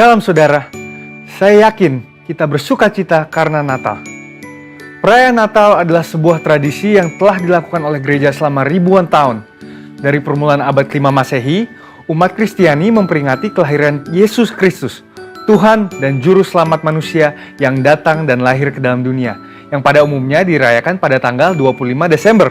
Shalom saudara, saya yakin kita bersuka cita karena Natal. Perayaan Natal adalah sebuah tradisi yang telah dilakukan oleh gereja selama ribuan tahun. Dari permulaan abad ke-5 Masehi, umat Kristiani memperingati kelahiran Yesus Kristus, Tuhan dan Juru Selamat manusia yang datang dan lahir ke dalam dunia, yang pada umumnya dirayakan pada tanggal 25 Desember.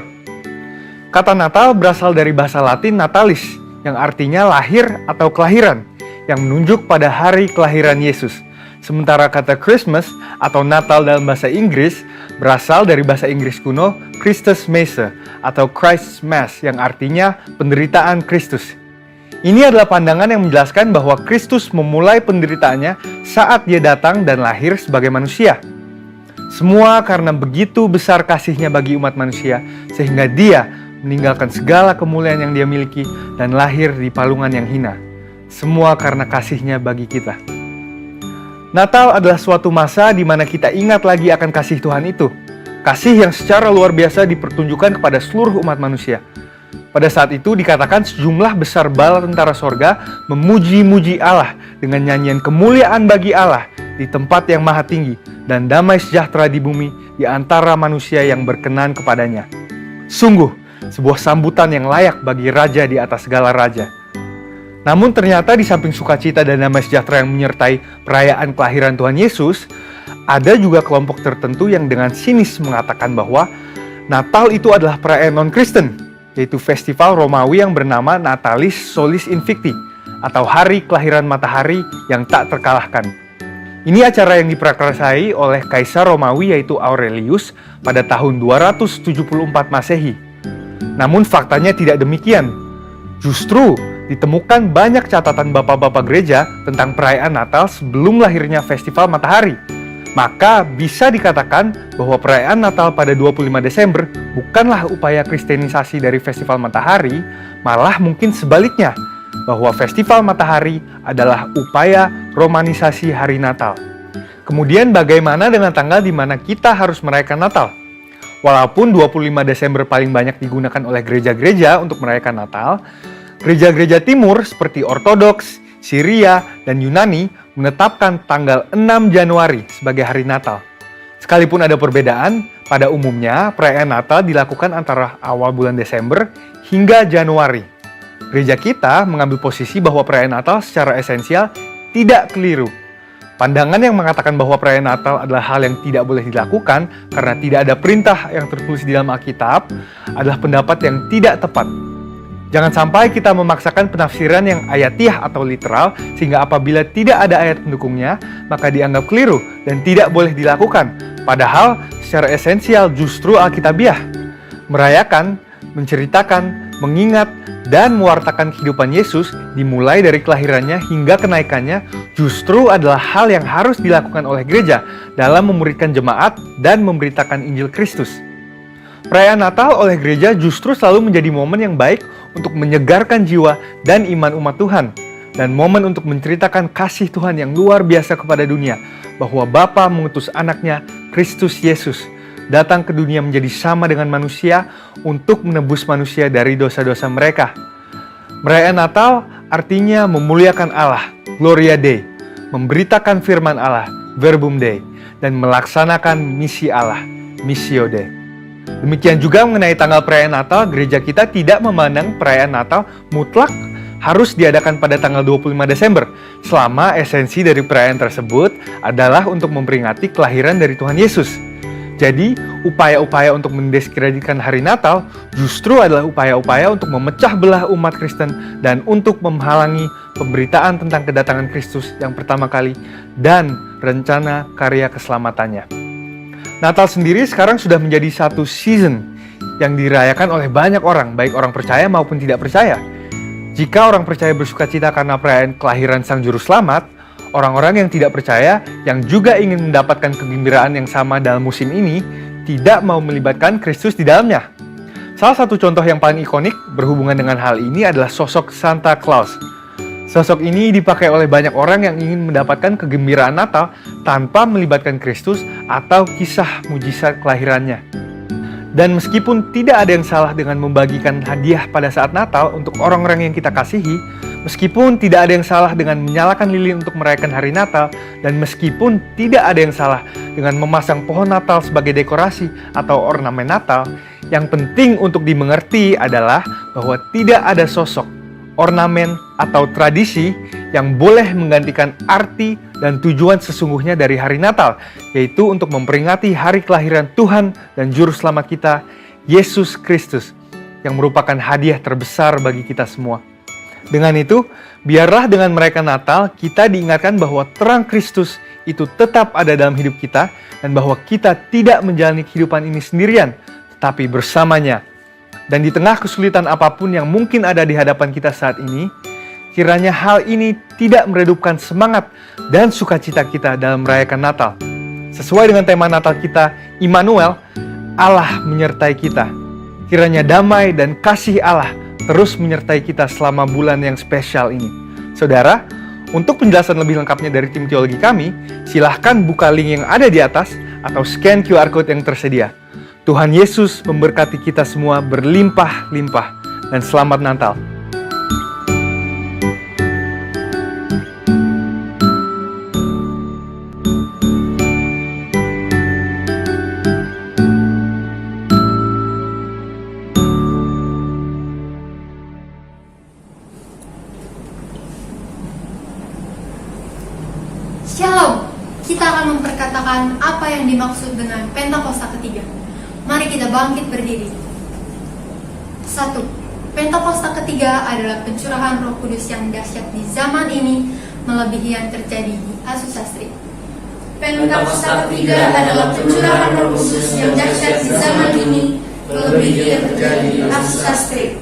Kata Natal berasal dari bahasa Latin natalis, yang artinya lahir atau kelahiran, yang menunjuk pada hari kelahiran Yesus. Sementara kata Christmas atau Natal dalam bahasa Inggris berasal dari bahasa Inggris kuno Christus Messe atau Christ's Mass yang artinya penderitaan Kristus. Ini adalah pandangan yang menjelaskan bahwa Kristus memulai penderitaannya saat dia datang dan lahir sebagai manusia. Semua karena begitu besar kasihnya bagi umat manusia sehingga dia meninggalkan segala kemuliaan yang dia miliki dan lahir di palungan yang hina. Semua karena kasihnya bagi kita. Natal adalah suatu masa di mana kita ingat lagi akan kasih Tuhan itu. Kasih yang secara luar biasa dipertunjukkan kepada seluruh umat manusia. Pada saat itu dikatakan sejumlah besar bala tentara sorga memuji-muji Allah dengan nyanyian kemuliaan bagi Allah di tempat yang maha tinggi dan damai sejahtera di bumi di antara manusia yang berkenan kepadanya. Sungguh, sebuah sambutan yang layak bagi raja di atas segala raja. Namun ternyata di samping sukacita dan damai sejahtera yang menyertai perayaan kelahiran Tuhan Yesus, ada juga kelompok tertentu yang dengan sinis mengatakan bahwa Natal itu adalah perayaan non-Kristen, yaitu festival Romawi yang bernama Natalis Solis Invicti, atau Hari Kelahiran Matahari yang tak terkalahkan. Ini acara yang diprakarsai oleh Kaisar Romawi yaitu Aurelius pada tahun 274 Masehi. Namun faktanya tidak demikian. Justru ditemukan banyak catatan bapak-bapak gereja tentang perayaan Natal sebelum lahirnya festival matahari. Maka bisa dikatakan bahwa perayaan Natal pada 25 Desember bukanlah upaya kristenisasi dari festival matahari, malah mungkin sebaliknya, bahwa festival matahari adalah upaya romanisasi hari Natal. Kemudian bagaimana dengan tanggal di mana kita harus merayakan Natal? Walaupun 25 Desember paling banyak digunakan oleh gereja-gereja untuk merayakan Natal, gereja-gereja timur seperti Ortodoks, Syria, dan Yunani menetapkan tanggal 6 Januari sebagai hari Natal. Sekalipun ada perbedaan, pada umumnya perayaan Natal dilakukan antara awal bulan Desember hingga Januari. Gereja kita mengambil posisi bahwa perayaan Natal secara esensial tidak keliru. Pandangan yang mengatakan bahwa perayaan Natal adalah hal yang tidak boleh dilakukan karena tidak ada perintah yang tertulis di dalam Alkitab adalah pendapat yang tidak tepat. Jangan sampai kita memaksakan penafsiran yang ayatiah atau literal sehingga apabila tidak ada ayat pendukungnya, maka dianggap keliru dan tidak boleh dilakukan. Padahal secara esensial justru Alkitabiah. Merayakan, menceritakan, mengingat, dan mewartakan kehidupan Yesus dimulai dari kelahirannya hingga kenaikannya justru adalah hal yang harus dilakukan oleh gereja dalam memuridkan jemaat dan memberitakan Injil Kristus. Perayaan Natal oleh gereja justru selalu menjadi momen yang baik untuk menyegarkan jiwa dan iman umat Tuhan, dan momen untuk menceritakan kasih Tuhan yang luar biasa kepada dunia, bahwa Bapa mengutus anaknya, Kristus Yesus, datang ke dunia menjadi sama dengan manusia untuk menebus manusia dari dosa-dosa mereka. Perayaan Natal artinya memuliakan Allah, Gloria Dei, memberitakan firman Allah, Verbum Dei, dan melaksanakan misi Allah, Missio Dei. Demikian juga mengenai tanggal perayaan Natal, gereja kita tidak memandang perayaan Natal mutlak harus diadakan pada tanggal 25 Desember, selama esensi dari perayaan tersebut adalah untuk memperingati kelahiran dari Tuhan Yesus. Jadi, upaya-upaya untuk mendiskreditkan hari Natal justru adalah upaya-upaya untuk memecah belah umat Kristen dan untuk menghalangi pemberitaan tentang kedatangan Kristus yang pertama kali dan rencana karya keselamatannya. Natal sendiri sekarang sudah menjadi satu season yang dirayakan oleh banyak orang, baik orang percaya maupun tidak percaya. Jika orang percaya bersukacita karena perayaan kelahiran Sang Juru Selamat, orang-orang yang tidak percaya yang juga ingin mendapatkan kegembiraan yang sama dalam musim ini tidak mau melibatkan Kristus di dalamnya. Salah satu contoh yang paling ikonik berhubungan dengan hal ini adalah sosok Santa Claus. Sosok ini dipakai oleh banyak orang yang ingin mendapatkan kegembiraan Natal tanpa melibatkan Kristus atau kisah mujizat kelahirannya. Dan meskipun tidak ada yang salah dengan membagikan hadiah pada saat Natal untuk orang-orang yang kita kasihi, Meskipun tidak ada yang salah dengan menyalakan lilin untuk merayakan hari Natal, dan meskipun tidak ada yang salah dengan memasang pohon Natal sebagai dekorasi atau ornamen Natal, yang penting untuk dimengerti adalah bahwa tidak ada sosok, ornamen, atau tradisi yang boleh menggantikan arti dan tujuan sesungguhnya dari hari Natal, yaitu untuk memperingati hari kelahiran Tuhan dan Juru Selamat kita, Yesus Kristus, yang merupakan hadiah terbesar bagi kita semua. Dengan itu, biarlah dengan merayakan Natal, kita diingatkan bahwa terang Kristus itu tetap ada dalam hidup kita, dan bahwa kita tidak menjalani kehidupan ini sendirian, tetapi bersamanya. Dan di tengah kesulitan apapun yang mungkin ada di hadapan kita saat ini, kiranya hal ini tidak meredupkan semangat dan sukacita kita dalam merayakan Natal. Sesuai dengan tema Natal kita, Immanuel, Allah menyertai kita. Kiranya damai dan kasih Allah terus menyertai kita selama bulan yang spesial ini. Saudara, untuk penjelasan lebih lengkapnya dari tim teologi kami, silahkan buka link yang ada di atas atau scan QR Code yang tersedia. Tuhan Yesus memberkati kita semua berlimpah-limpah, dan selamat Natal. Shalom, kita akan memperkatakan apa yang dimaksud dengan Pentakosta ketiga. Mari kita bangkit berdiri. 1. Pentakosta ketiga adalah pencurahan Roh Kudus yang dahsyat di zaman ini, melebihi yang terjadi di Asusastri. Pentakosta ketiga adalah pencurahan Roh Kudus yang dahsyat di zaman ini, melebihi yang terjadi di Asusastri.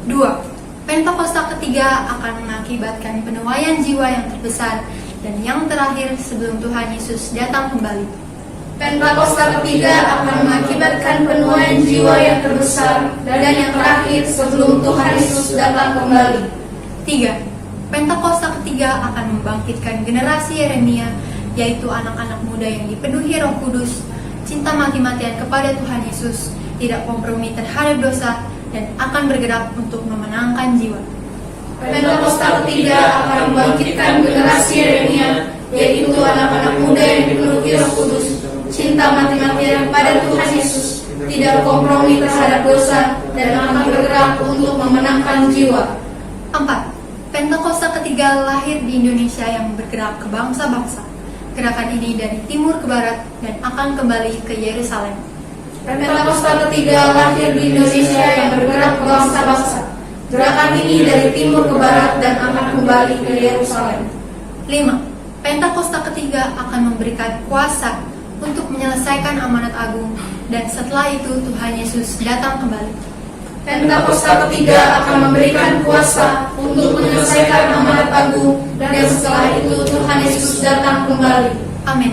2. Pentakosta ketiga akan mengakibatkan penuaian jiwa yang terbesar dan yang terakhir sebelum Tuhan Yesus datang kembali. Pentakosta ketiga akan mengakibatkan penuaian jiwa yang terbesar dan yang terakhir sebelum Tuhan Yesus datang kembali. 3. Pentakosta ketiga akan membangkitkan generasi Yeremia, yaitu anak-anak muda yang dipenuhi Roh Kudus, cinta mati-matian kepada Tuhan Yesus, tidak kompromi terhadap dosa, dan akan bergerak untuk memenangkan jiwa. Pentakosta ketiga akan membangkitkan generasi Yeremia, yaitu anak-anak muda yang dipenuhi Roh Kudus, cinta mati-matian pada Tuhan Yesus, tidak kompromi terhadap dosa, dan akan bergerak untuk memenangkan jiwa. 4. Pentakosta ketiga lahir di Indonesia yang bergerak ke bangsa-bangsa. Gerakan ini dari timur ke barat dan akan kembali ke Yerusalem. Pentakosta ketiga lahir di Indonesia yang bergerak ke bangsa-bangsa. Gerakan ini dari timur ke barat dan akan kembali ke Yerusalem. 5. Pentakosta ketiga akan memberikan kuasa untuk menyelesaikan amanat agung, dan setelah itu Tuhan Yesus datang kembali. Pentakosta ketiga akan memberikan kuasa untuk menyelesaikan amanat agung, dan setelah itu Tuhan Yesus datang kembali. Amin.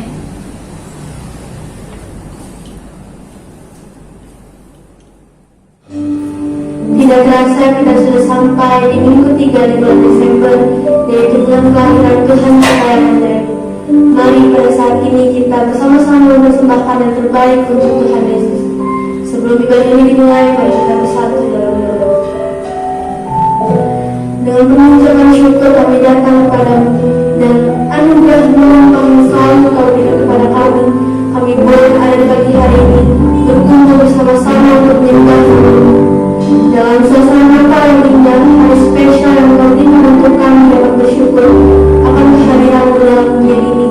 Tidak terasa kita sudah sampai di minggu 3 di bulan Desember, yaitu bulan kelahiran Tuhan kita yang terbaik. Mari pada saat ini kita bersama-sama mempersembahkan yang terbaik untuk Tuhan Yesus. Sebelum ibadah ini dimulai, mari kita bersatu dalam doa. Dengan penuh ucapan syukur kami datang kepadamu, dan anugerah-Mu yang selalu Kau berikan kepada kami. Kami boleh ada di pagi hari ini, berkumpul bersama-sama untuk menyembah-Mu. Dalam suasana Natal yang indah, hari spesial yang penting untuk kami dapat bersyukur akan kehadiran-Mu dalam dunia ini.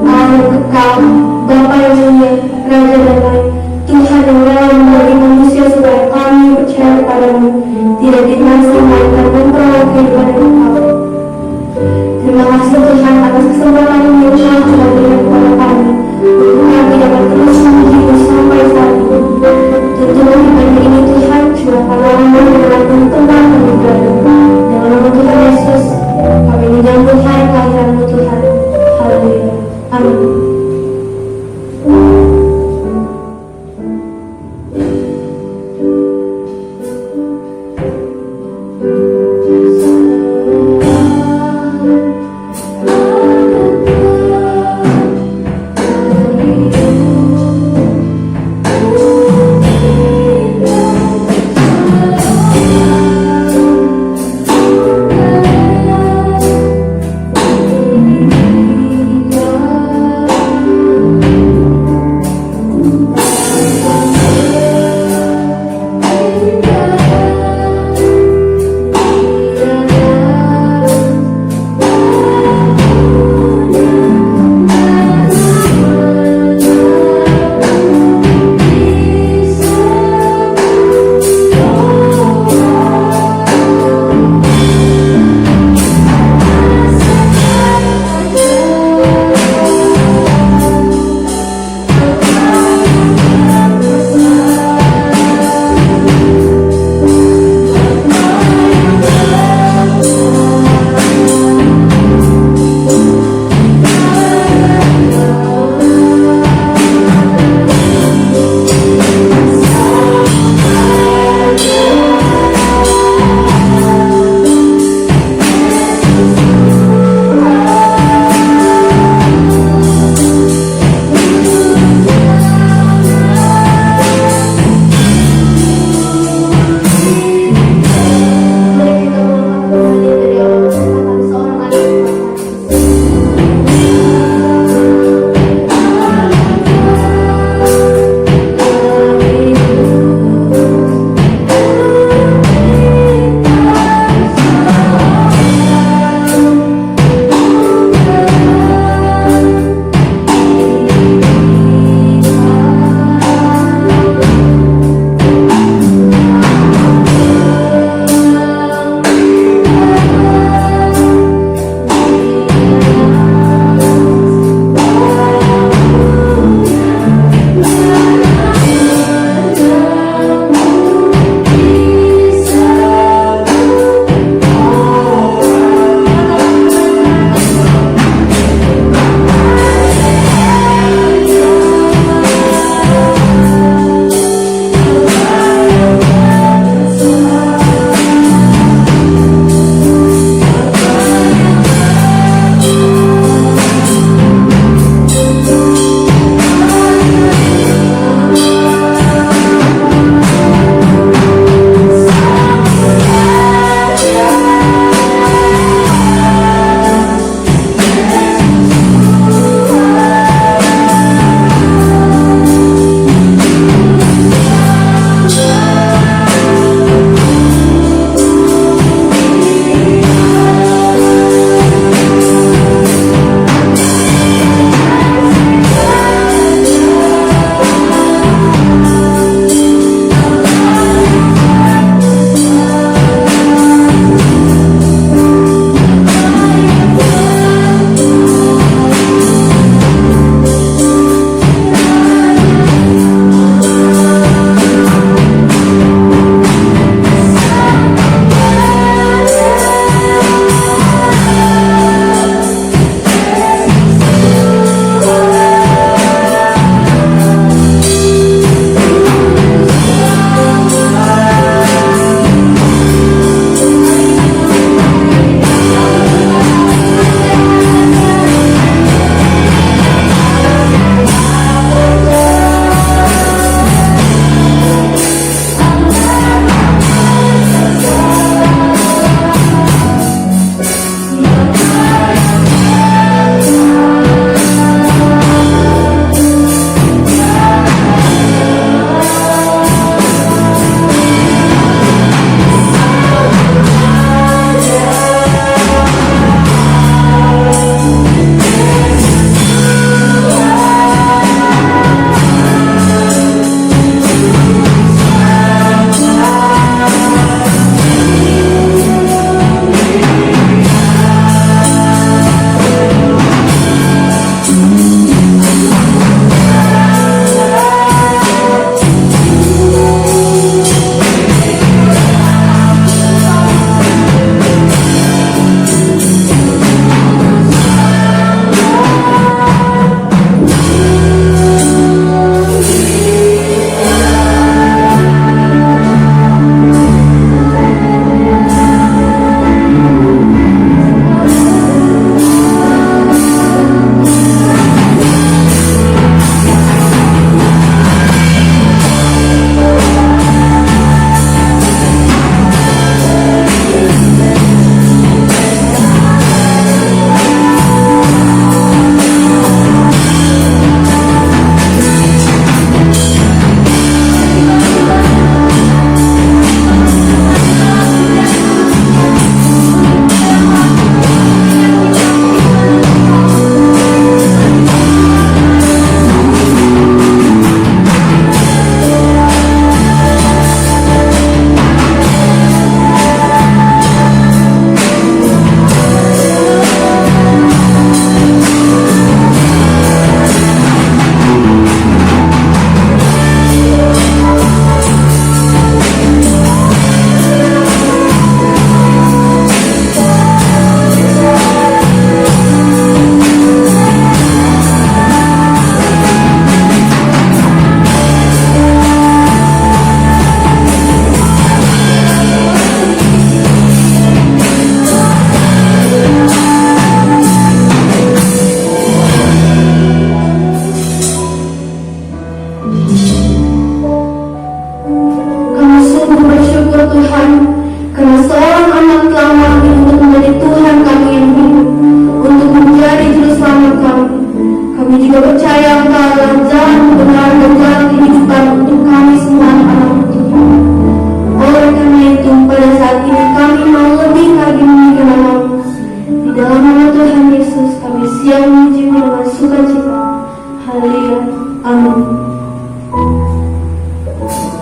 Allah yang kekal, Bapa yang mulia, Raja damai, Tuhan yang rela memberi manusia supaya kami percaya kepada-Mu, tidak dinasti melainkan memperoleh kehidupan yang kekal. Terima kasih Tuhan atas kesempatan ini yang Tuhan berikan kepada kami, untuk kami dapat terus memuji-Mu sampai saat ini. Tentulah ibadah ini Tuhan curahkan orang-orang yang dalam tempat kami berada. Dalam nama Tuhan Yesus, kami menyambut hari kelahiran-Mu Tuhan. Haleluya. Amin.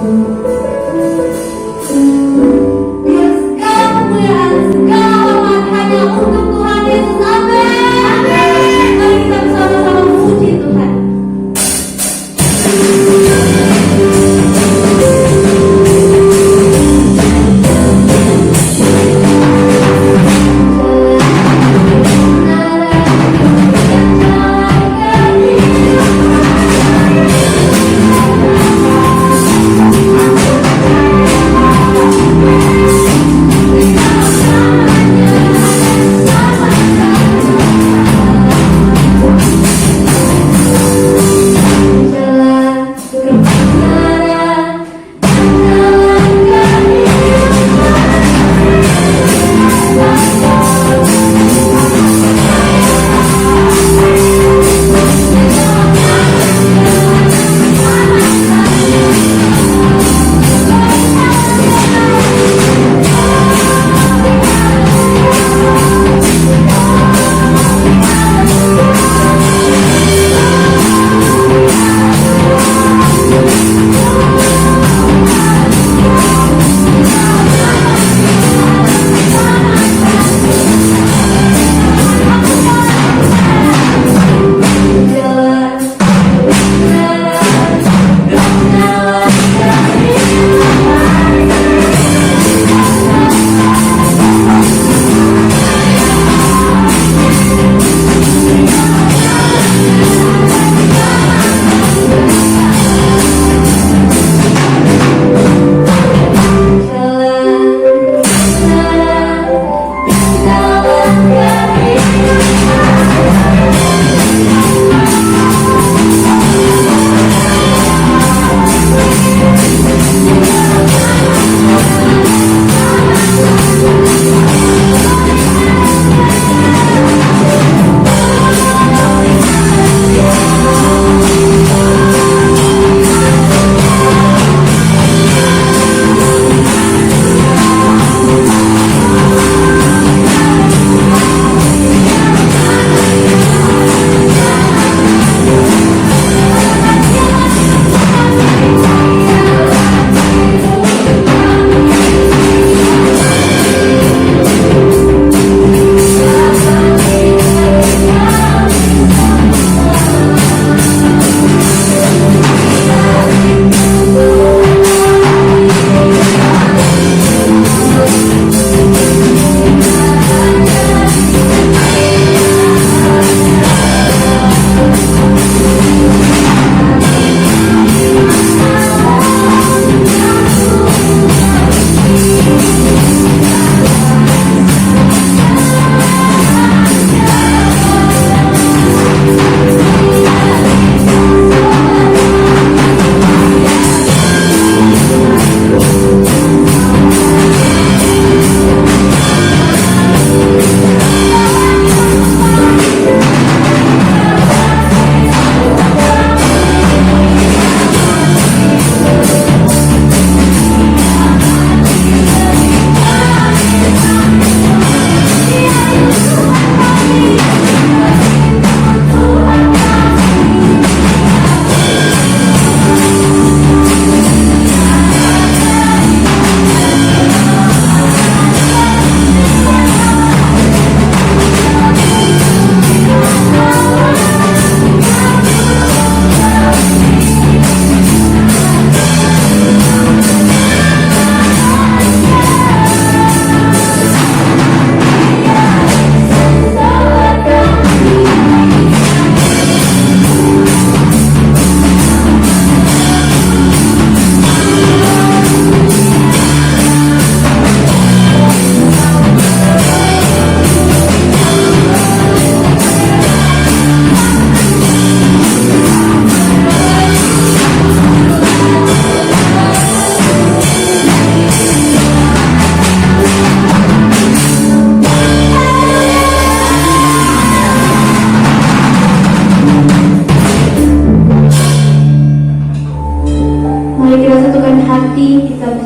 Segala kemuliaan, segala hormat hanya untuk Tuhan Yesus. Amin. Mari kita bersama-sama memuji Tuhan.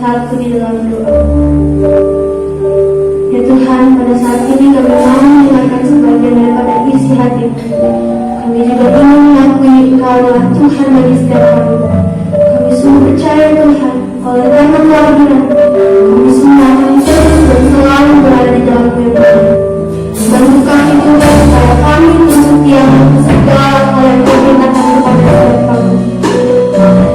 bersatu di dalam doa. Ya Tuhan, pada saat ini kami mau mendengarkan sebagian daripada isi hati. Kami juga ingin mengakui Engkau adalah Tuhan bagi setiap kami. Kami sungguh percaya Tuhan kebahagiaan. Kami semua akan terus dan selalu berada di dalam Tuhan. Bantu kami Tuhan supaya kami setia segala hal yang Kau perintahkan kepada kami.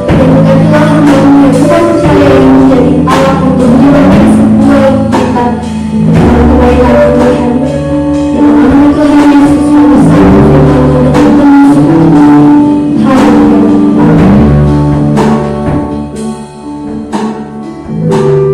Dan berkatilah hamba-Mu yang Tuhan percaya yang menjadi alat untuk menyebabkan sebuah kita dalam kebaikan Tuhan. Dalam nama Tuhan Yesus kami sanggup berdoa dengan penuh sukacita. Haleluya.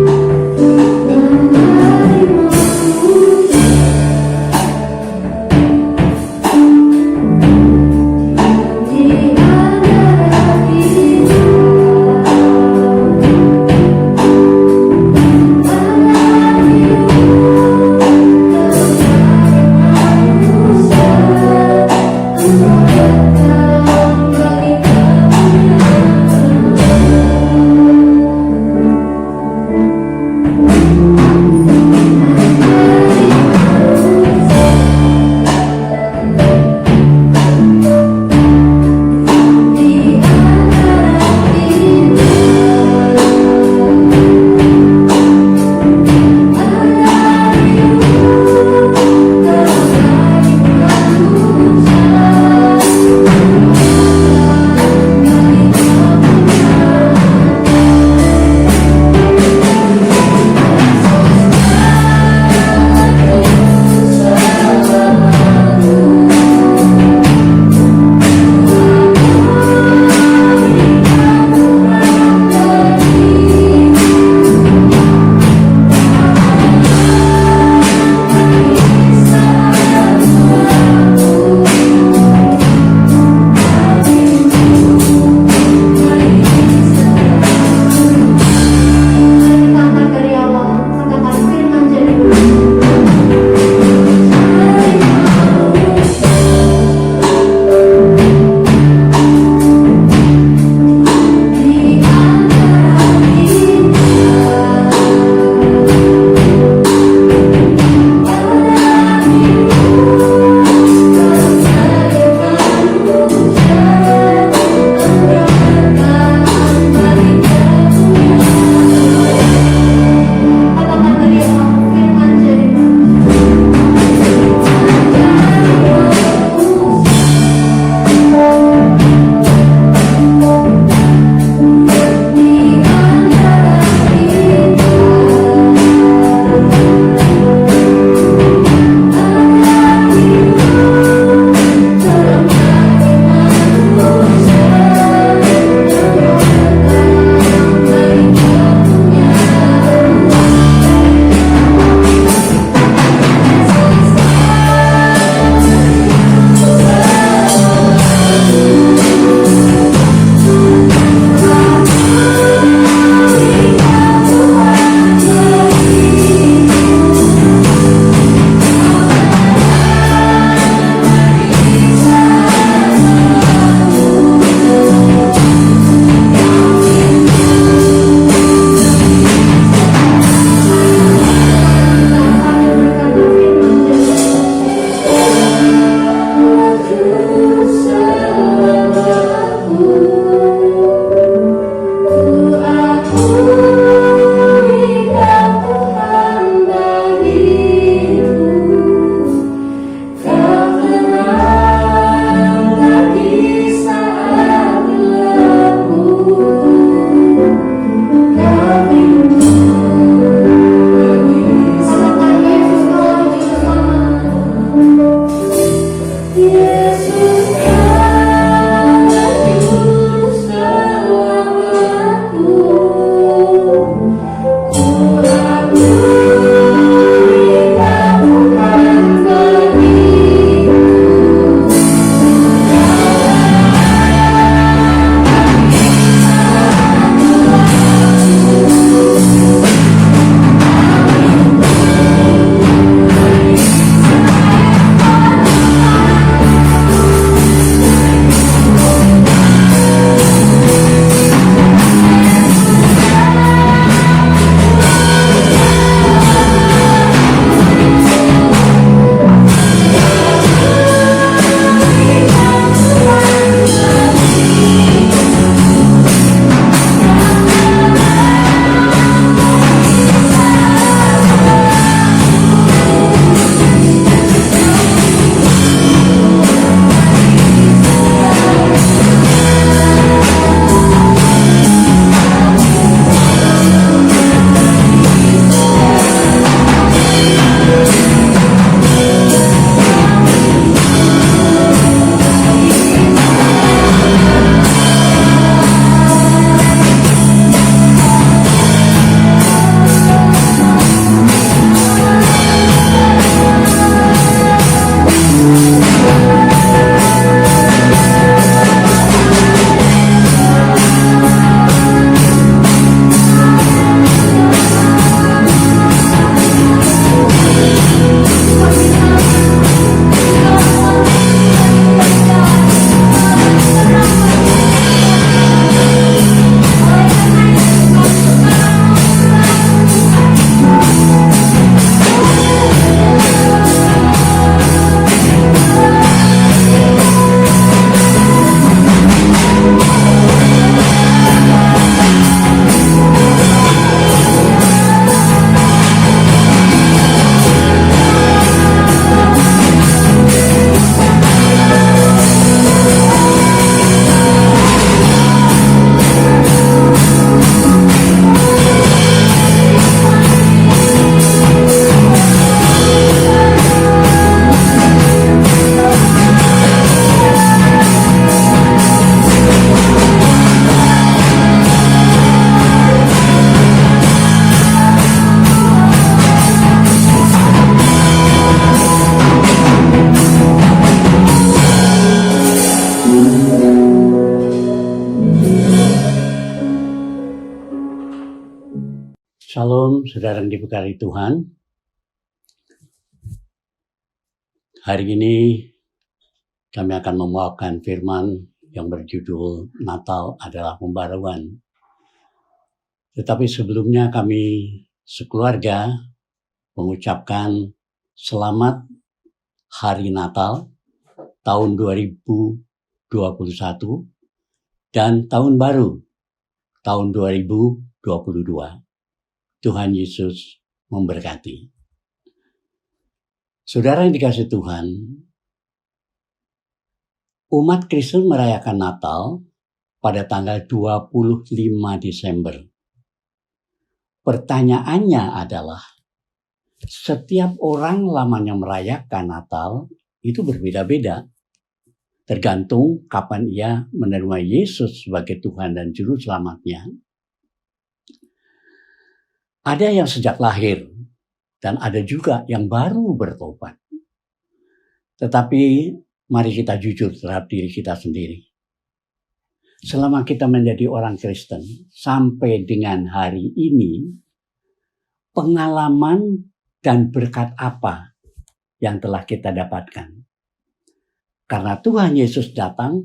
Shalom, saudara yang diberkati Tuhan. Hari ini kami akan membawakan firman yang berjudul Natal adalah Pembaruan. Tetapi sebelumnya kami sekeluarga mengucapkan selamat Hari Natal tahun 2021 dan tahun baru tahun 2022. Tuhan Yesus memberkati. Saudara yang dikasihi Tuhan, umat Kristen merayakan Natal pada tanggal 25 Desember. Pertanyaannya adalah, setiap orang lamanya merayakan Natal itu berbeda-beda. Tergantung kapan ia menerima Yesus sebagai Tuhan dan Juru Selamatnya. Ada yang sejak lahir, dan ada juga yang baru bertobat. Tetapi mari kita jujur terhadap diri kita sendiri. Selama kita menjadi orang Kristen, sampai dengan hari ini, pengalaman dan berkat apa yang telah kita dapatkan? Karena Tuhan Yesus datang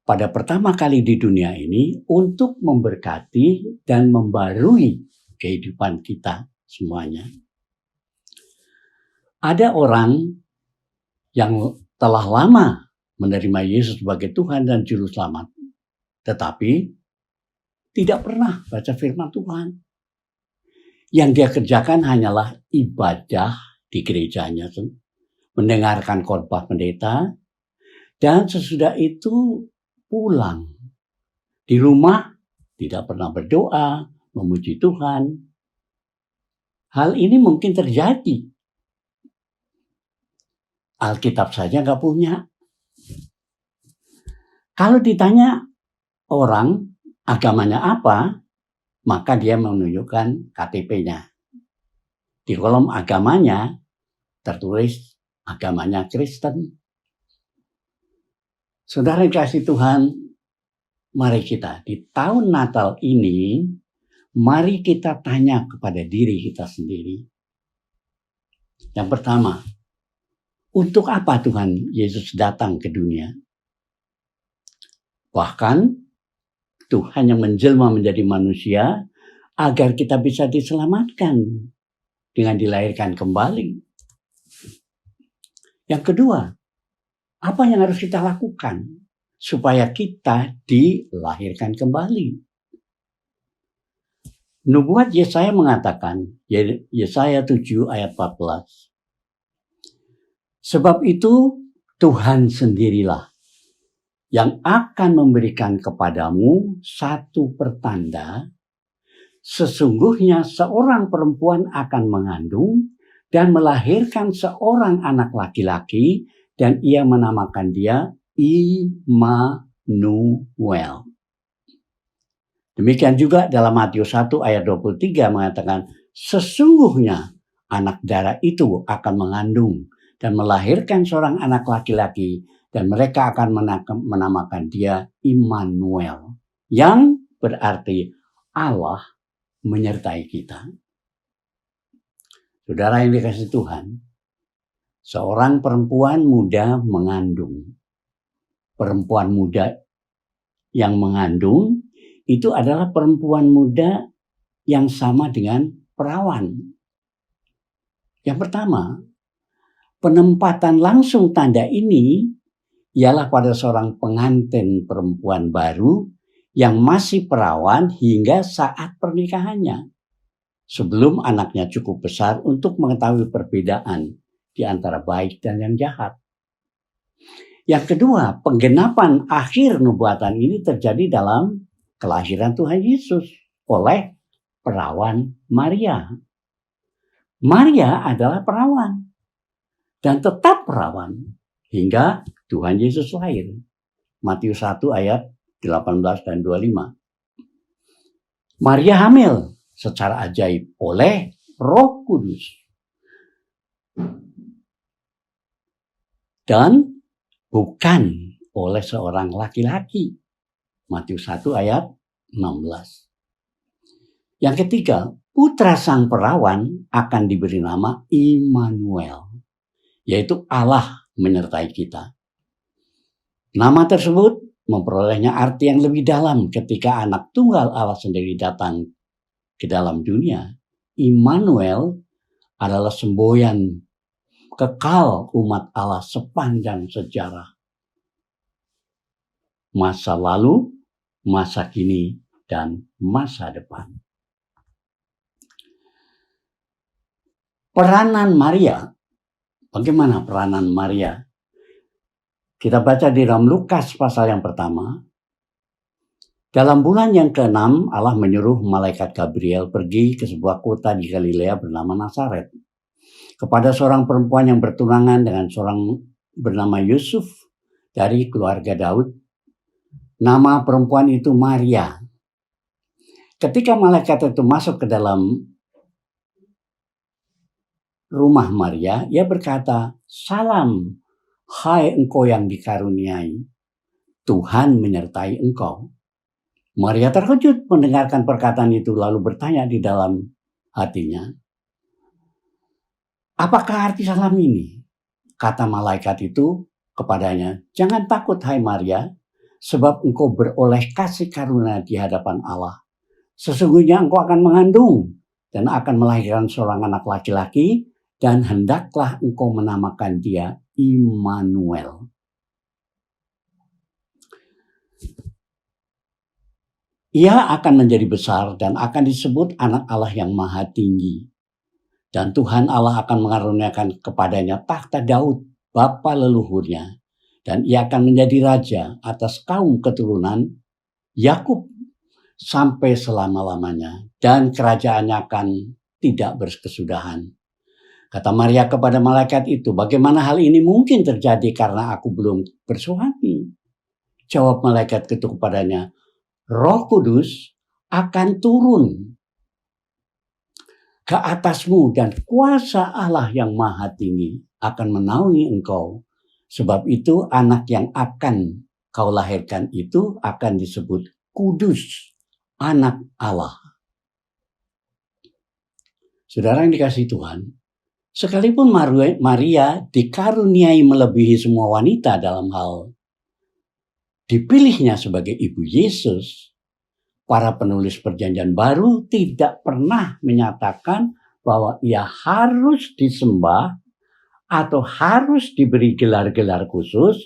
pada pertama kali di dunia ini untuk memberkati dan membarui kehidupan kita semuanya. Ada orang yang telah lama menerima Yesus sebagai Tuhan dan Juru Selamat, tetapi tidak pernah baca firman Tuhan. Yang dia kerjakan hanyalah ibadah di gerejanya, mendengarkan khotbah pendeta, dan sesudah itu pulang. Di rumah tidak pernah berdoa, memuji Tuhan. Hal ini mungkin terjadi. Alkitab saja nggak punya. Kalau ditanya orang agamanya apa, maka dia menunjukkan KTP-nya. Di kolom agamanya tertulis agamanya Kristen. Saudara yang kasih Tuhan, mari kita di tahun Natal ini, mari kita tanya kepada diri kita sendiri. Yang pertama, untuk apa Tuhan Yesus datang ke dunia? Bahkan Tuhan yang menjelma menjadi manusia agar kita bisa diselamatkan dengan dilahirkan kembali. Yang kedua, apa yang harus kita lakukan supaya kita dilahirkan kembali? Nubuat Yesaya mengatakan, Yesaya 7 ayat 14. Sebab itu Tuhan sendirilah yang akan memberikan kepadamu satu pertanda. Sesungguhnya seorang perempuan akan mengandung dan melahirkan seorang anak laki-laki, dan ia menamakan dia Immanuel. Demikian juga dalam Matius 1 ayat 23 mengatakan, sesungguhnya anak darah itu akan mengandung dan melahirkan seorang anak laki-laki, dan mereka akan menamakan dia Immanuel, yang berarti Allah menyertai kita. Saudara yang dikasihi Tuhan, seorang perempuan muda mengandung. Perempuan muda yang mengandung itu adalah perempuan muda yang sama dengan perawan. Yang pertama, penempatan langsung tanda ini ialah pada seorang pengantin perempuan baru yang masih perawan hingga saat pernikahannya, sebelum anaknya cukup besar untuk mengetahui perbedaan di antara baik dan yang jahat. Yang kedua, penggenapan akhir nubuatan ini terjadi dalam kelahiran Tuhan Yesus oleh perawan Maria. Maria adalah perawan dan tetap perawan hingga Tuhan Yesus lahir. Matius 1 ayat 18 dan 25. Maria hamil secara ajaib oleh Roh Kudus. Dan bukan oleh seorang laki-laki. Matius 1 ayat 16. Yang ketiga, putra sang perawan akan diberi nama Immanuel, yaitu Allah menyertai kita. Nama tersebut memperolehnya arti yang lebih dalam ketika anak tunggal Allah sendiri datang ke dalam dunia. Immanuel adalah semboyan kekal umat Allah sepanjang sejarah. Masa lalu, masa kini, dan masa depan. Peranan Maria. Bagaimana peranan Maria? Kita baca di dalam Lukas pasal yang pertama. Dalam bulan yang ke-6, Allah menyuruh malaikat Gabriel pergi ke sebuah kota di Galilea bernama Nazaret, kepada seorang perempuan yang bertunangan dengan seorang bernama Yusuf dari keluarga Daud. Nama perempuan itu Maria. Ketika malaikat itu masuk ke dalam rumah Maria, ia berkata, "Salam, hai engkau yang dikaruniai, Tuhan menyertai engkau." Maria terkejut mendengarkan perkataan itu, lalu bertanya di dalam hatinya, "Apakah arti salam ini?" Kata malaikat itu kepadanya, "Jangan takut hai Maria, sebab engkau beroleh kasih karunia di hadapan Allah. Sesungguhnya engkau akan mengandung dan akan melahirkan seorang anak laki-laki, dan hendaklah engkau menamakan dia Immanuel." Ia akan menjadi besar dan akan disebut anak Allah yang maha tinggi. Dan Tuhan Allah akan mengaruniakan kepadanya tahta Daud, bapa leluhurnya. Dan ia akan menjadi raja atas kaum keturunan Yakub sampai selama-lamanya. Dan kerajaannya akan tidak berkesudahan. Kata Maria kepada malaikat itu, "Bagaimana hal ini mungkin terjadi karena aku belum bersuami?" Jawab malaikat itu kepadanya, "Roh Kudus akan turun ke atasmu dan kuasa Allah yang maha tinggi akan menaungi engkau. Sebab itu anak yang akan kau lahirkan itu akan disebut kudus, anak Allah." Saudara yang dikasihi Tuhan, sekalipun Maria dikaruniai melebihi semua wanita dalam hal dipilihnya sebagai ibu Yesus, para penulis Perjanjian Baru tidak pernah menyatakan bahwa ia harus disembah atau harus diberi gelar-gelar khusus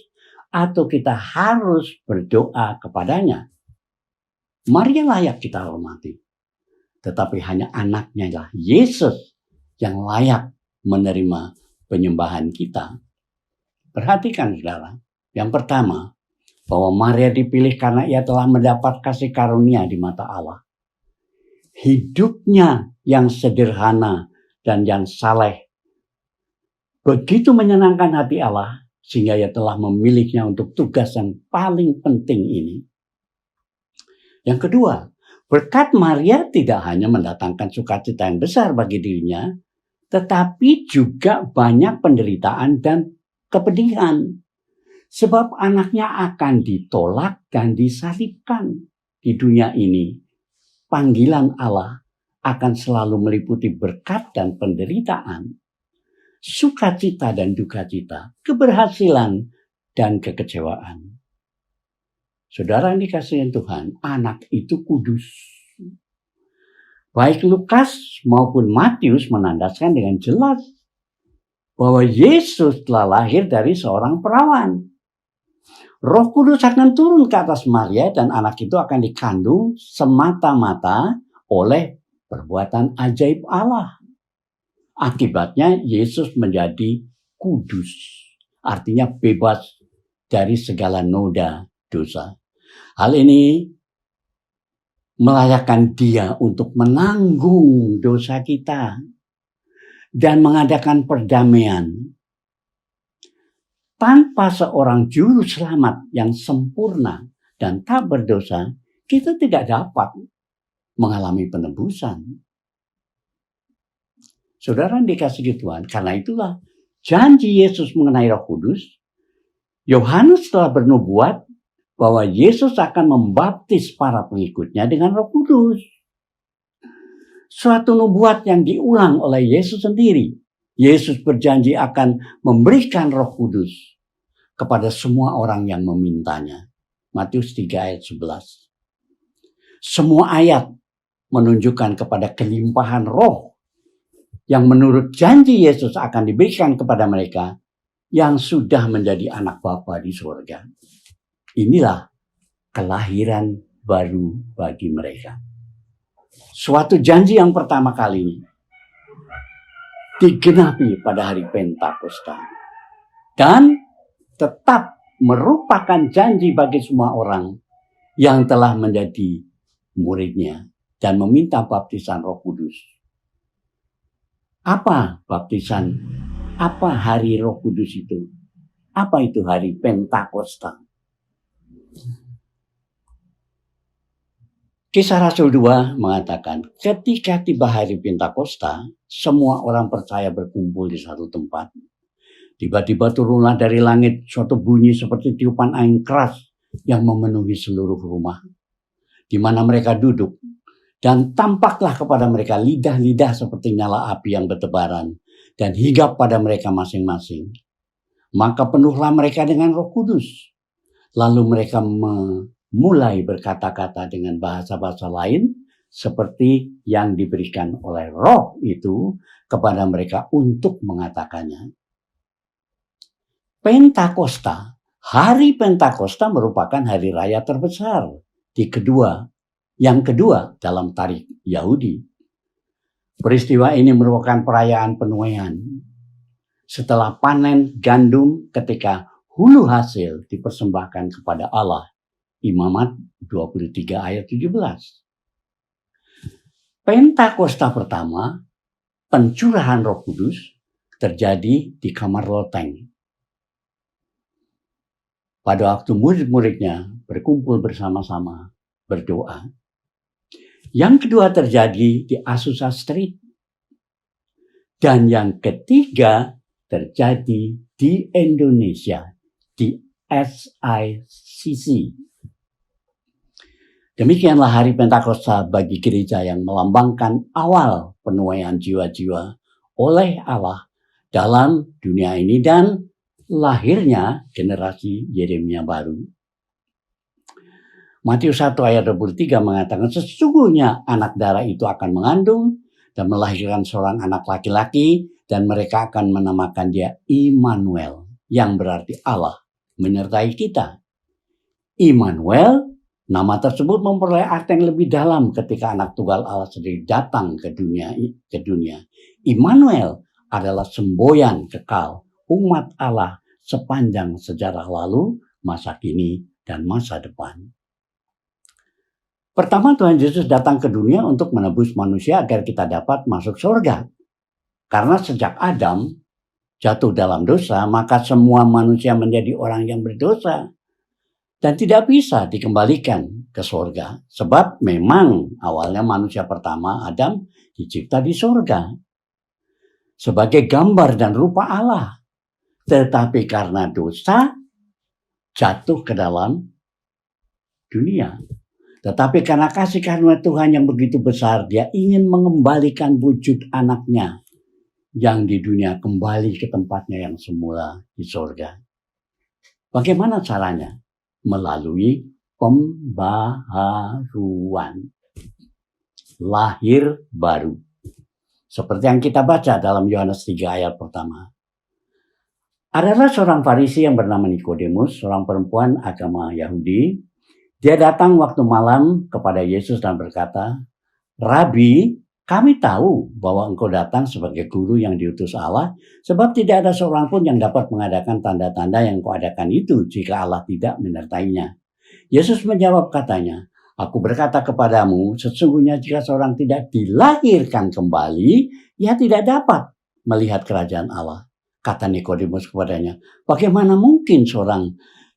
atau kita harus berdoa kepadanya. Maria layak kita hormati, tetapi hanya anaknya lah Yesus yang layak menerima penyembahan kita. Perhatikan saudara, yang pertama, bahwa Maria dipilih karena ia telah mendapat kasih karunia di mata Allah. Hidupnya yang sederhana dan yang saleh begitu menyenangkan hati Allah, sehingga ia telah memilihnya untuk tugas yang paling penting ini. Yang kedua, berkat Maria tidak hanya mendatangkan sukacita yang besar bagi dirinya, tetapi juga banyak penderitaan dan kepedihan. Sebab anaknya akan ditolak dan disalibkan di dunia ini. Panggilan Allah akan selalu meliputi berkat dan penderitaan, sukacita dan dukacita, keberhasilan dan kekecewaan. Saudara yang dikasihi Tuhan, anak itu kudus. Baik Lukas maupun Matius menandaskan dengan jelas bahwa Yesus telah lahir dari seorang perawan. Roh Kudus akan turun ke atas Maria dan anak itu akan dikandung semata-mata oleh perbuatan ajaib Allah. Akibatnya Yesus menjadi kudus, artinya bebas dari segala noda dosa. Hal ini melayakkan dia untuk menanggung dosa kita dan mengadakan perdamaian. Tanpa seorang juru selamat yang sempurna dan tak berdosa, kita tidak dapat mengalami penebusan. Saudara yang dikasihi Tuhan, karena itulah janji Yesus mengenai Roh Kudus. Yohanes telah bernubuat bahwa Yesus akan membaptis para pengikutnya dengan Roh Kudus. suatu nubuat yang diulang oleh Yesus sendiri. Yesus berjanji akan memberikan Roh Kudus kepada semua orang yang memintanya. Matius 3 ayat 11. Semua ayat menunjukkan kepada kelimpahan roh yang menurut janji Yesus akan diberikan kepada mereka yang sudah menjadi anak Bapa di surga. Inilah kelahiran baru bagi mereka. Suatu janji yang pertama kali ini digenapi pada hari Pentakosta dan tetap merupakan janji bagi semua orang yang telah menjadi muridnya dan meminta baptisan Roh Kudus. Apa baptisan? Apa hari Roh Kudus itu? Apa itu hari Pentakosta? Kisah Rasul 2 mengatakan, ketika tiba hari Pentakosta, semua orang percaya berkumpul di satu tempat. Tiba-tiba turunlah dari langit suatu bunyi seperti tiupan angin keras yang memenuhi seluruh rumah di mana mereka duduk. Dan tampaklah kepada mereka lidah-lidah seperti nyala api yang bertebaran dan hinggap pada mereka masing-masing. Maka penuhlah mereka dengan Roh Kudus. Lalu mereka mulai berkata-kata dengan bahasa-bahasa lain seperti yang diberikan oleh Roh itu kepada mereka untuk mengatakannya. Pentakosta, hari Pentakosta merupakan hari raya terbesar yang kedua dalam tarikh Yahudi. Peristiwa ini merupakan perayaan penuaian. Setelah panen gandum ketika hulu hasil dipersembahkan kepada Allah. Imamat 23 ayat 17. Pentakosta pertama, pencurahan Roh Kudus terjadi di kamar loteng. Pada waktu murid-muridnya berkumpul bersama-sama berdoa. Yang kedua terjadi di Azusa Street. Dan yang ketiga terjadi di Indonesia, di SICC. Demikianlah hari Pentakosta bagi gereja yang melambangkan awal penuaian jiwa-jiwa oleh Allah dalam dunia ini dan lahirnya generasi Yeremia baru. Matius 1 ayat 23 mengatakan, sesungguhnya anak darah itu akan mengandung dan melahirkan seorang anak laki-laki dan mereka akan menamakan dia Immanuel, yang berarti Allah menyertai kita. Immanuel, nama tersebut memperoleh arti yang lebih dalam ketika anak tunggal Allah sendiri datang ke dunia. Immanuel adalah semboyan kekal umat Allah sepanjang sejarah lalu, masa kini, dan masa depan. Pertama, Tuhan Yesus datang ke dunia untuk menebus manusia agar kita dapat masuk surga. Karena sejak Adam jatuh dalam dosa, maka semua manusia menjadi orang yang berdosa dan tidak bisa dikembalikan ke surga. Sebab memang awalnya manusia pertama, Adam, dicipta di surga sebagai gambar dan rupa Allah. Tetapi karena dosa, jatuh ke dalam dunia. Tetapi karena kasih karunia Tuhan yang begitu besar, dia ingin mengembalikan wujud anaknya yang di dunia kembali ke tempatnya yang semula di surga. Bagaimana caranya? Melalui pembaharuan. Lahir baru. Seperti yang kita baca dalam Yohanes 3 ayat pertama. Adalah seorang Farisi yang bernama Nikodemus, seorang perempuan agama Yahudi. Dia datang waktu malam kepada Yesus dan berkata, Rabi, kami tahu bahwa engkau datang sebagai guru yang diutus Allah, sebab tidak ada seorang pun yang dapat mengadakan tanda-tanda yang kau adakan itu jika Allah tidak menyertainya. Yesus menjawab katanya, aku berkata kepadamu, sesungguhnya jika seorang tidak dilahirkan kembali, ia tidak dapat melihat kerajaan Allah. Kata Nikodemus kepadanya, bagaimana mungkin seorang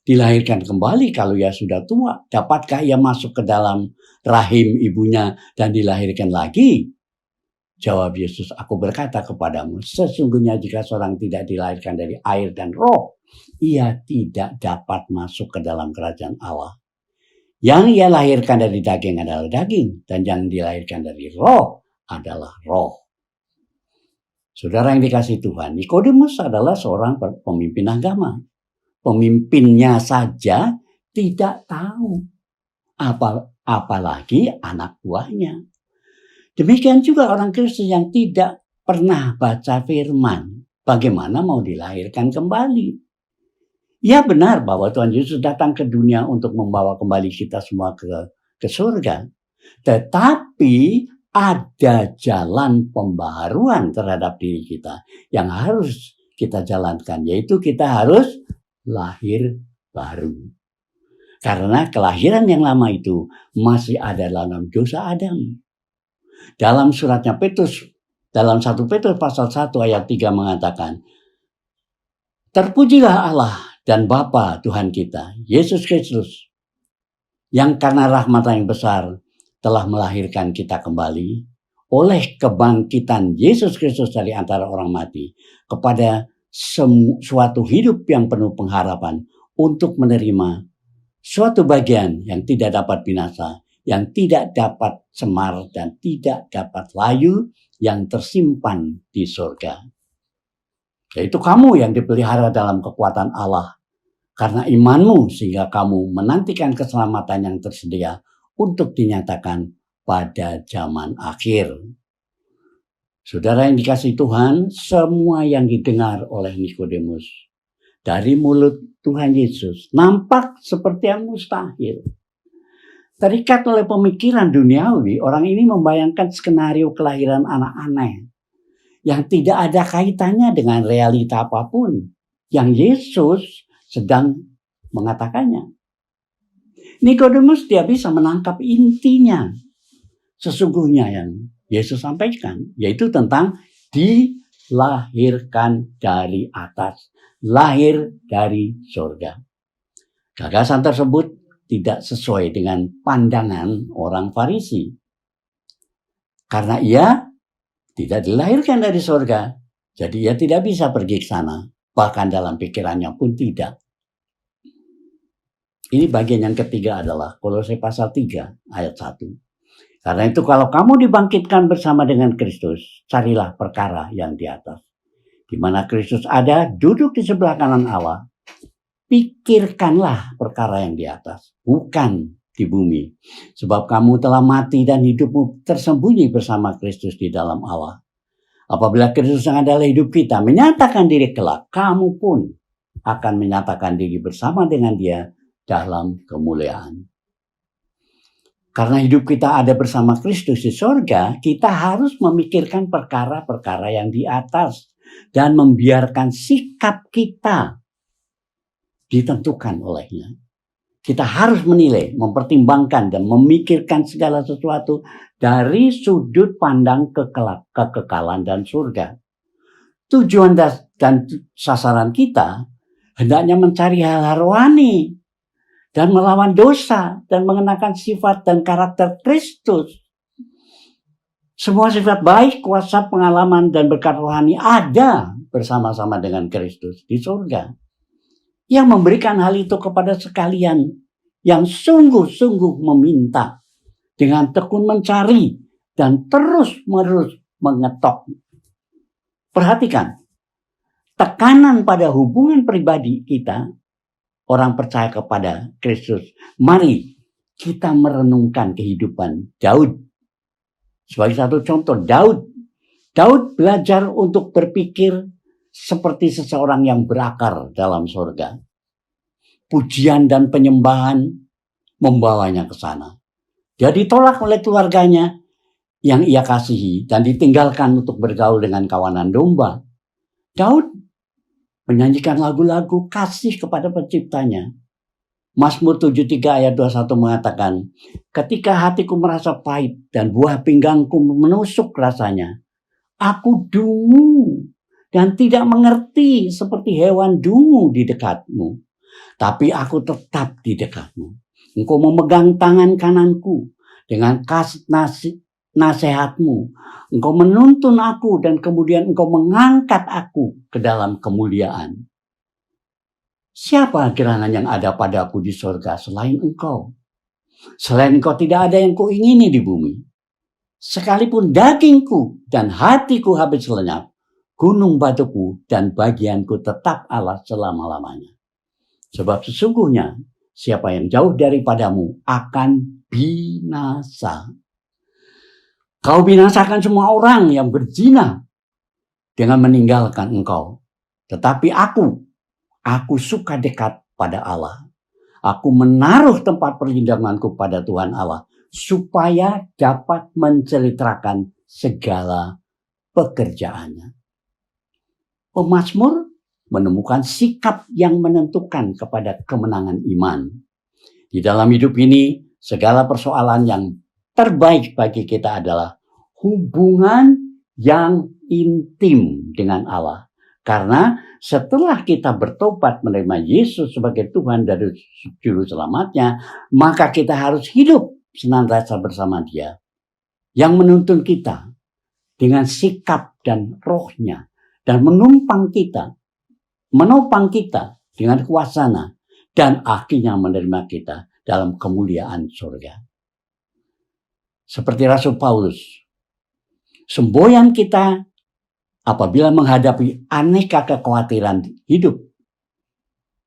dilahirkan kembali kalau ia sudah tua? Dapatkah ia masuk ke dalam rahim ibunya dan dilahirkan lagi? Jawab Yesus, aku berkata kepadamu, sesungguhnya jika seorang tidak dilahirkan dari air dan roh, ia tidak dapat masuk ke dalam kerajaan Allah. Yang ia lahirkan dari daging adalah daging, dan yang dilahirkan dari roh adalah roh. Saudara yang dikasihi Tuhan, Nikodemus adalah seorang pemimpin agama. Pemimpinnya saja tidak tahu, apalagi anak buahnya. Demikian juga orang Kristen yang tidak pernah baca firman, bagaimana mau dilahirkan kembali. Ya benar bahwa Tuhan Yesus datang ke dunia untuk membawa kembali kita semua ke surga. Tetapi ada jalan pembaharuan terhadap diri kita yang harus kita jalankan, yaitu kita harus lahir baru. Karena kelahiran yang lama itu masih ada dalam dosa Adam. Dalam suratnya Petrus, dalam 1 Petrus pasal 1 ayat 3 mengatakan, terpujilah Allah dan Bapa Tuhan kita, Yesus Kristus, yang karena rahmat yang besar telah melahirkan kita kembali oleh kebangkitan Yesus Kristus dari antara orang mati kepada suatu hidup yang penuh pengharapan untuk menerima suatu bagian yang tidak dapat binasa, yang tidak dapat semar dan tidak dapat layu, yang tersimpan di surga. Yaitu kamu yang dipelihara dalam kekuatan Allah karena imanmu, sehingga kamu menantikan keselamatan yang tersedia untuk dinyatakan pada zaman akhir. Saudara yang dikasihi Tuhan, semua yang didengar oleh Nikodemus dari mulut Tuhan Yesus nampak seperti yang mustahil. Terikat oleh pemikiran duniawi, orang ini membayangkan skenario kelahiran anak aneh yang tidak ada kaitannya dengan realita apapun yang Yesus sedang mengatakannya. Nikodemus tidak bisa menangkap intinya sesungguhnya yang Yesus sampaikan, yaitu tentang dilahirkan dari atas, lahir dari surga. Gagasan tersebut tidak sesuai dengan pandangan orang Farisi. Karena ia tidak dilahirkan dari surga, jadi ia tidak bisa pergi ke sana. Bahkan dalam pikirannya pun tidak. Ini bagian yang ketiga adalah Kolose pasal 3 ayat 1. Karena itu kalau kamu dibangkitkan bersama dengan Kristus, carilah perkara yang di atas. Di mana Kristus ada, duduk di sebelah kanan Allah. Pikirkanlah perkara yang di atas, bukan di bumi. Sebab kamu telah mati dan hidupmu tersembunyi bersama Kristus di dalam Allah. Apabila Kristus yang adalah hidup kita menyatakan diri kelak, kamu pun akan menyatakan diri bersama dengan Dia dalam kemuliaan. Karena hidup kita ada bersama Kristus di sorga, kita harus memikirkan perkara-perkara yang di atas dan membiarkan sikap kita ditentukan olehnya. Kita harus menilai, mempertimbangkan, dan memikirkan segala sesuatu dari sudut pandang kekekalan dan surga. Tujuan dan sasaran kita hendaknya mencari hal-hal rohani dan melawan dosa dan mengenakan sifat dan karakter Kristus. Semua sifat baik, kuasa, pengalaman, dan berkat rohani ada bersama-sama dengan Kristus di surga. Yang memberikan hal itu kepada sekalian yang sungguh-sungguh meminta, dengan tekun mencari dan terus-menerus mengetok. Perhatikan, tekanan pada hubungan pribadi kita, orang percaya kepada Kristus. Mari kita merenungkan kehidupan Daud. Sebagai satu contoh, Daud belajar untuk berpikir seperti seseorang yang berakar dalam surga. Pujian dan penyembahan membawanya ke sana. Dia ditolak oleh keluarganya yang ia kasihi dan ditinggalkan untuk bergaul dengan kawanan domba. Daud menyanyikan lagu-lagu kasih kepada penciptanya. Mazmur 73 ayat 21 mengatakan, ketika hatiku merasa pahit dan buah pinggangku menusuk rasanya, aku dungu dan tidak mengerti seperti hewan dungu di dekatmu. Tapi aku tetap di dekatmu. Engkau memegang tangan kananku dengan kasih nasihatmu. Engkau menuntun aku dan kemudian engkau mengangkat aku ke dalam kemuliaan. Siapa gerangan yang ada padaku di surga selain engkau? Selain engkau tidak ada yang kuingini di bumi. Sekalipun dagingku dan hatiku habis lenyap, gunung batuku dan bagianku tetap Allah selama-lamanya. Sebab sesungguhnya siapa yang jauh daripadamu akan binasa. Kau binasakan semua orang yang berzina dengan meninggalkan engkau. Tetapi aku suka dekat pada Allah. Aku menaruh tempat perlindunganku pada Tuhan Allah, supaya dapat menceritakan segala pekerjaannya. Pemazmur menemukan sikap yang menentukan kepada kemenangan iman. Di dalam hidup ini, segala persoalan yang terbaik bagi kita adalah hubungan yang intim dengan Allah. Karena setelah kita bertobat menerima Yesus sebagai Tuhan dari Juru Selamatnya, maka kita harus hidup senantiasa bersama Dia. Yang menuntun kita dengan sikap dan rohnya. Dan menopang kita dengan kuasanya. Dan akhirnya menerima kita dalam kemuliaan surga. Seperti Rasul Paulus. Semboyan kita apabila menghadapi aneka kekhawatiran hidup.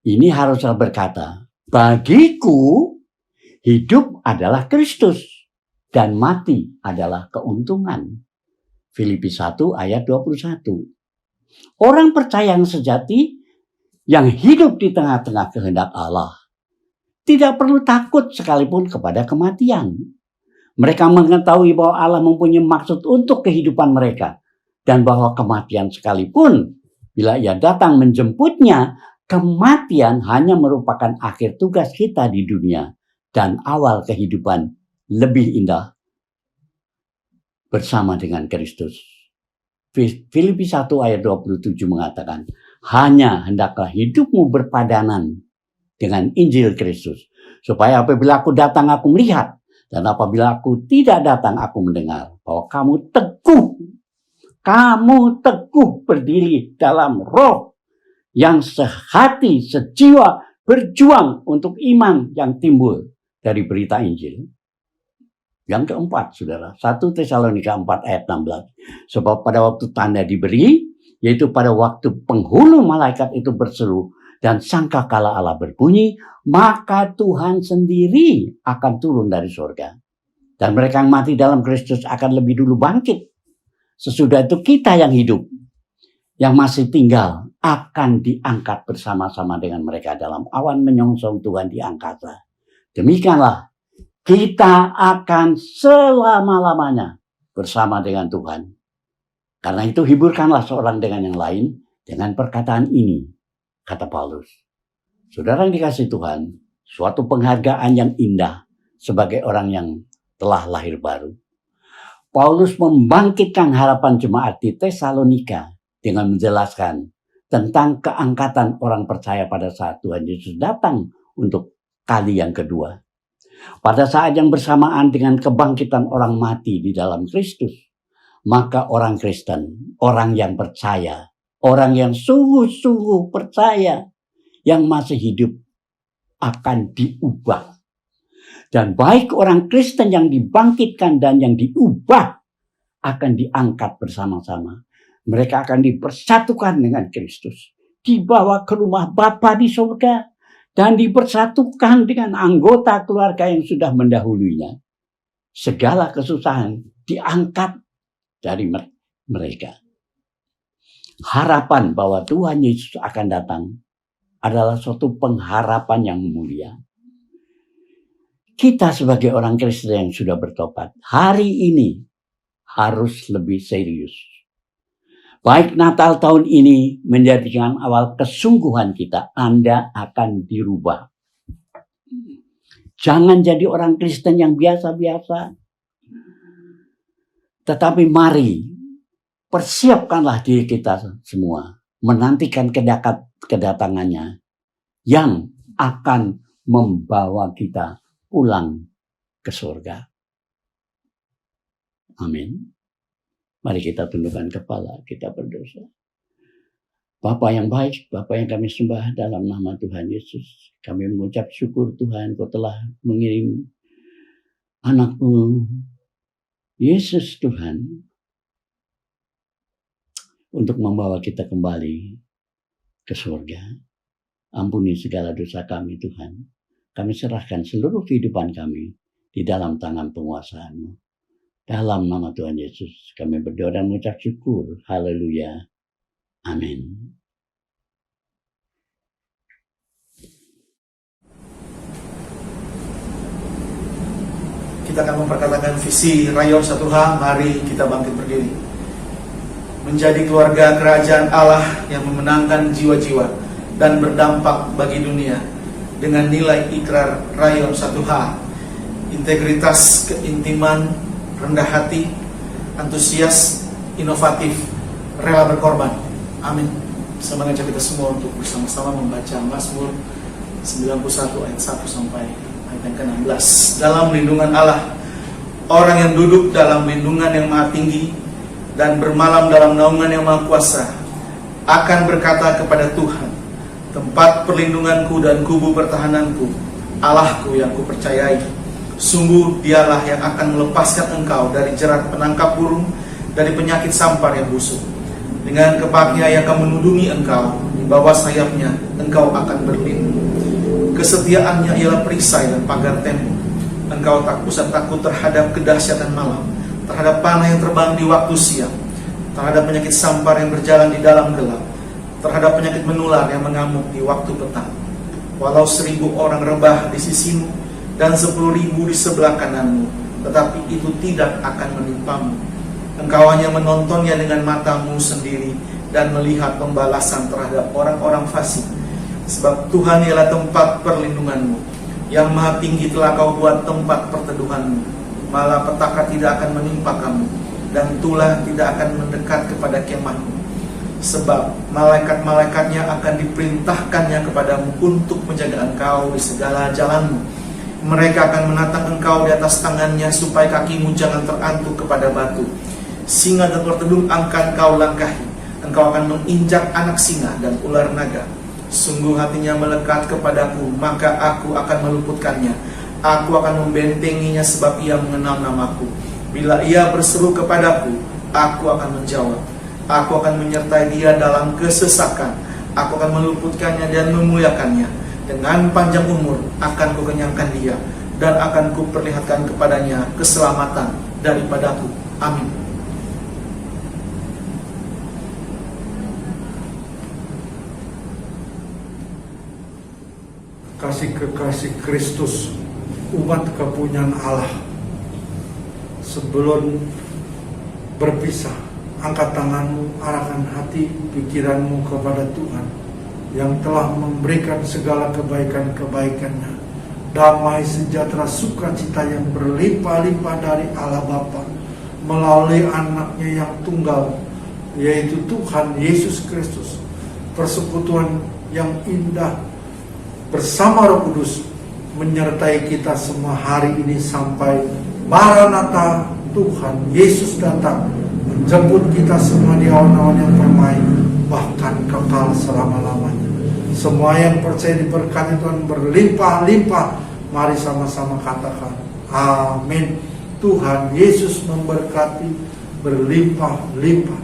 Ini haruslah berkata, bagiku hidup adalah Kristus dan mati adalah keuntungan. Filipi 1 ayat 21. Orang percaya yang sejati yang hidup di tengah-tengah kehendak Allah tidak perlu takut sekalipun kepada kematian. Mereka mengetahui bahwa Allah mempunyai maksud untuk kehidupan mereka. Dan bahwa kematian sekalipun, bila ia datang menjemputnya, kematian hanya merupakan akhir tugas kita di dunia dan awal kehidupan lebih indah bersama dengan Kristus. Filipi 1 ayat 27 mengatakan, hanya hendaklah hidupmu berpadanan dengan Injil Kristus, supaya apabila aku datang aku melihat, dan apabila aku tidak datang aku mendengar, bahwa kamu teguh berdiri dalam roh yang sehati, sejiwa, berjuang untuk iman yang timbul dari berita Injil. Yang keempat, saudara, 1 Tesalonika 4 ayat 16. Sebab pada waktu tanda diberi, yaitu pada waktu penghulu malaikat itu berseru dan sangkakala Allah berbunyi, maka Tuhan sendiri akan turun dari surga. Dan mereka yang mati dalam Kristus akan lebih dulu bangkit. Sesudah itu kita yang hidup, yang masih tinggal, akan diangkat bersama-sama dengan mereka dalam awan menyongsong Tuhan di angkasa. Demikianlah, kita akan selama-lamanya bersama dengan Tuhan. Karena itu hiburkanlah seorang dengan yang lain dengan perkataan ini, kata Paulus. Saudara yang dikasihi Tuhan, suatu penghargaan yang indah sebagai orang yang telah lahir baru. Paulus membangkitkan harapan jemaat di Tesalonika dengan menjelaskan tentang keangkatan orang percaya pada saat Tuhan Yesus datang untuk kali yang kedua. Pada saat yang bersamaan dengan kebangkitan orang mati di dalam Kristus, maka orang Kristen, orang yang percaya, orang yang sungguh-sungguh percaya, yang masih hidup akan diubah. Dan baik orang Kristen yang dibangkitkan dan yang diubah akan diangkat bersama-sama. Mereka akan dipersatukan dengan Kristus. Dibawa ke rumah Bapa di surga. Dan dipersatukan dengan anggota keluarga yang sudah mendahulunya. Segala kesusahan diangkat dari mereka. Harapan bahwa Tuhan Yesus akan datang adalah suatu pengharapan yang mulia. Kita sebagai orang Kristen yang sudah bertobat, hari ini harus lebih serius. Baik Natal tahun ini menjadikan awal kesungguhan kita, Anda akan dirubah. Jangan jadi orang Kristen yang biasa-biasa. Tetapi mari, persiapkanlah diri kita semua, menantikan kedatangannya yang akan membawa kita pulang ke surga. Amin. Mari kita tundukkan kepala, kita berdoa. Bapa yang baik, Bapa yang kami sembah dalam nama Tuhan Yesus. Kami mengucap syukur Tuhan, Kau telah mengirim anak-Mu Yesus Tuhan untuk membawa kita kembali ke surga. Ampuni segala dosa kami Tuhan. Kami serahkan seluruh kehidupan kami di dalam tangan penguasaan-Mu. Dalam nama Tuhan Yesus kami berdoa dan mengucap syukur. Haleluya. Amin. Kita akan memperkatakan visi Rayon 1H. Mari kita bangkit berdiri. Menjadi keluarga kerajaan Allah yang memenangkan jiwa-jiwa dan berdampak bagi dunia dengan nilai ikrar Rayon 1H. Integritas, keintiman, rendah hati, antusias, inovatif, rela berkorban. Amin. Saya mengajak kita semua untuk bersama-sama membaca Mazmur 91 ayat 1 sampai ayat yang ke-16. Dalam lindungan Allah, orang yang duduk dalam lindungan yang maha tinggi dan bermalam dalam naungan yang maha kuasa akan berkata kepada Tuhan, tempat perlindunganku dan kubu pertahananku, Allahku yang kupercayai. Sungguh dialah yang akan melepaskan engkau dari jerat penangkap burung, dari penyakit sampar yang busuk. Dengan kepaknya yang akan menudungi engkau, di bawah sayapnya engkau akan berlindung. Kesetiaannya ialah perisai dan pagar tembok. Engkau tak usah takut terhadap kedahsyatan malam, terhadap panah yang terbang di waktu siang, terhadap penyakit sampar yang berjalan di dalam gelap, terhadap penyakit menular yang mengamuk di waktu petang. Walau 1000 orang rebah di sisimu dan 10.000 di sebelah kananmu, tetapi itu tidak akan menimpamu. Engkau hanya menontonnya dengan matamu sendiri dan melihat pembalasan terhadap orang-orang fasik. Sebab Tuhan ialah tempat perlindunganmu, yang maha tinggi telah kau buat tempat perteduhanmu. Malapetaka tidak akan menimpa kamu, dan tulah tidak akan mendekat kepada kemahmu. Sebab malaikat-malaikatnya akan diperintahkannya kepadamu untuk menjaga engkau di segala jalanmu. Mereka akan menatang engkau di atas tangannya, supaya kakimu jangan terantuk kepada batu. Singa dan ular tedung akan kau langkahi. Engkau akan menginjak anak singa dan ular naga. Sungguh hatinya melekat kepadaku, maka aku akan meluputkannya. Aku akan membentenginya sebab ia mengenal namaku. Bila ia berseru kepadaku, aku akan menjawab. Aku akan menyertai dia dalam kesesakan. Aku akan meluputkannya dan memuliakannya. Dengan panjang umur akan kukenyangkan dia, dan akan kuperlihatkan kepadanya keselamatan daripadaku. Amin. Kasih kekasih Kristus, umat kepunyaan Allah. Sebelum berpisah, angkat tanganmu, arahkan hati pikiranmu kepada Tuhan yang telah memberikan segala kebaikan-kebaikannya. Damai, sejahtera, sukacita yang berlimpah-limpah dari Allah Bapa melalui anaknya yang tunggal, yaitu Tuhan Yesus Kristus. Persekutuan yang indah bersama Roh Kudus menyertai kita semua hari ini sampai Maranatha, Tuhan Yesus datang menjemput kita semua di awan-awan yang permai, bahkan kekal selama-lamanya. Semua yang percaya diberkati Tuhan berlimpah-limpah. Mari sama-sama katakan amin. Tuhan Yesus memberkati berlimpah-limpah.